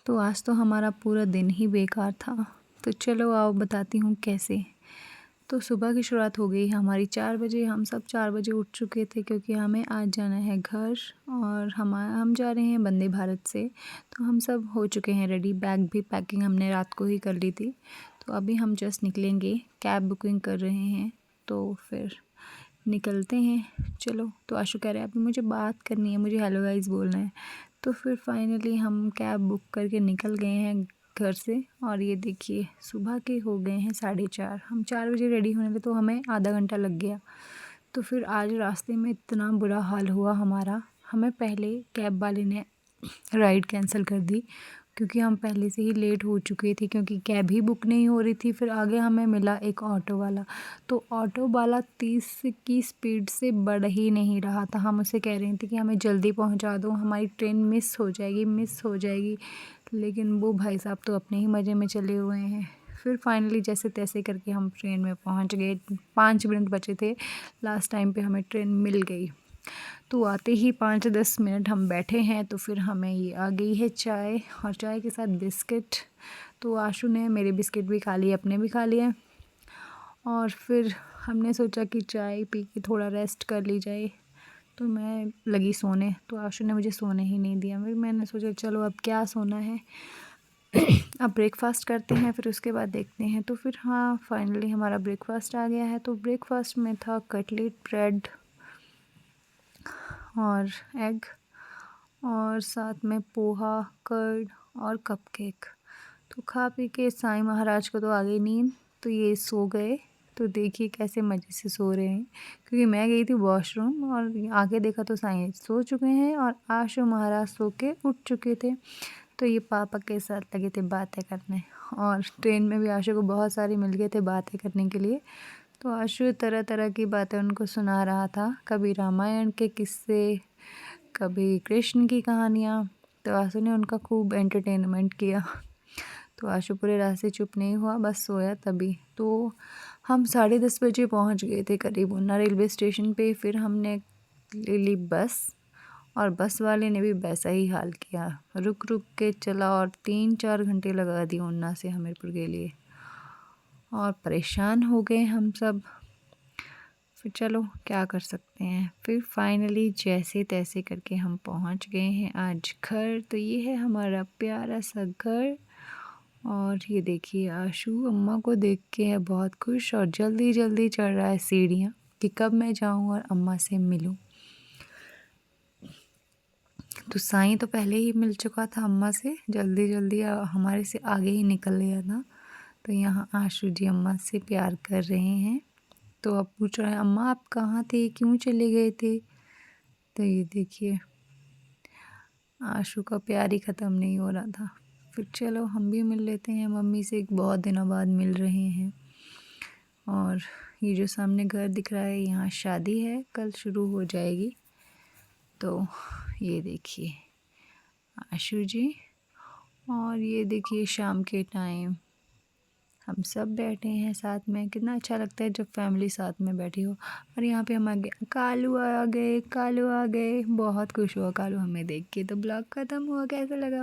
तो आज तो हमारा पूरा दिन ही बेकार था। तो चलो आओ बताती हूँ कैसे। तो सुबह की शुरुआत हो गई हमारी 4 बजे। हम सब 4 बजे उठ चुके थे क्योंकि हमें आज जाना है घर और हम जा रहे हैं वंदे भारत से। तो हम सब हो चुके हैं रेडी, बैग भी पैकिंग हमने रात को ही कर ली थी। तो अभी हम जस्ट निकलेंगे, कैब बुकिंग कर रहे हैं तो फिर निकलते हैं। चलो, तो आशु कह रहे हैं अभी मुझे बात करनी है, मुझे हेलो गाइस बोलना है। तो फिर फाइनली हम कैब बुक करके निकल गए हैं घर से। और ये देखिए सुबह के हो गए हैं 4:30। हम 4 बजे रेडी होने लगे तो हमें आधा घंटा लग गया। तो फिर आज रास्ते में इतना बुरा हाल हुआ हमारा, हमें पहले कैब वाले ने राइड कैंसिल कर दी क्योंकि हम पहले से ही लेट हो चुके थे, क्योंकि कैब ही बुक नहीं हो रही थी। फिर आगे हमें मिला एक ऑटो वाला, तो ऑटो वाला 30 की स्पीड से बढ़ ही नहीं रहा था। हम उसे कह रहे थे कि हमें जल्दी पहुंचा दो, हमारी ट्रेन मिस हो जाएगी। लेकिन वो भाई साहब तो अपने ही मज़े में चले हुए हैं। फिर फाइनली जैसे तैसे करके हम ट्रेन में पहुंच गए। 5 मिनट बचे थे, लास्ट टाइम पे हमें ट्रेन मिल गई। तो आते ही 5-10 मिनट हम बैठे हैं तो फिर हमें ये आ गई है चाय, और चाय के साथ बिस्किट। तो आशु ने मेरे बिस्किट भी खा लिए, अपने भी खा लिए। और फिर हमने सोचा कि चाय पी के थोड़ा रेस्ट कर ली जाए। तो मैं लगी सोने, तो आशु ने मुझे सोने ही नहीं दिया। फिर मैंने सोचा चलो अब क्या सोना है, अब ब्रेकफास्ट करते हैं फिर उसके बाद देखते हैं। तो फिर हाँ, फाइनली हमारा ब्रेकफास्ट आ गया है। तो ब्रेकफास्ट में था कटलेट, ब्रेड और एग, और साथ में पोहा, कर्ड और कपकेक। तो खा पी के साईं महाराज को तो आ गई नींद, तो ये सो गए। तो देखिए कैसे मज़े से सो रहे हैं, क्योंकि मैं गई थी वॉशरूम और आगे देखा तो साईं सो चुके हैं और आशु महाराज सो के उठ चुके थे। तो ये पापा के साथ लगे थे बातें करने, और ट्रेन में भी आशु को बहुत सारे मिल गए थे बातें करने के लिए। तो आशु तरह तरह की बातें उनको सुना रहा था, कभी रामायण के किस्से, कभी कृष्ण की कहानियाँ। तो आशु ने उनका खूब एंटरटेनमेंट किया। तो आशु पूरे रास्ते से चुप नहीं हुआ, बस सोया तभी। तो हम 10:30 बजे पहुंच गए थे करीब ऊना रेलवे स्टेशन पे। फिर हमने ले ली बस, और बस वाले ने भी वैसा ही हाल किया, रुक रुक के चला और 3-4 घंटे लगा दिए ऊना से हमीरपुर के लिए, और परेशान हो गए हम सब। फिर चलो क्या कर सकते हैं। फिर फाइनली जैसे तैसे करके हम पहुंच गए हैं आज घर। तो ये है हमारा प्यारा सा घर। और ये देखिए आशु अम्मा को देख के है बहुत खुश, और जल्दी जल्दी चढ़ रहा है सीढ़ियाँ कि कब मैं जाऊं और अम्मा से मिलूं। तो साईं तो पहले ही मिल चुका था अम्मा से, जल्दी जल्दी हमारे से आगे ही निकल गया था। तो यहाँ आशु जी अम्मा से प्यार कर रहे हैं। तो अब पूछ रहे हैं अम्मा आप कहाँ थे, क्यों चले गए थे। तो ये देखिए आशु का प्यार ही ख़त्म नहीं हो रहा था। फिर चलो हम भी मिल लेते हैं मम्मी से, बहुत दिनों बाद मिल रहे हैं। और ये जो सामने घर दिख रहा है, यहाँ शादी है, कल शुरू हो जाएगी। तो ये देखिए आशु जी, और ये देखिए शाम के टाइम हम सब बैठे हैं साथ में। कितना अच्छा लगता है जब फैमिली साथ में बैठी हो। और यहाँ पे हम आ गए, कालू आ गए, कालू आ गए। बहुत खुश हुआ कालू हमें देख के। तो ब्लॉग ख़त्म हुआ, कैसा लगा?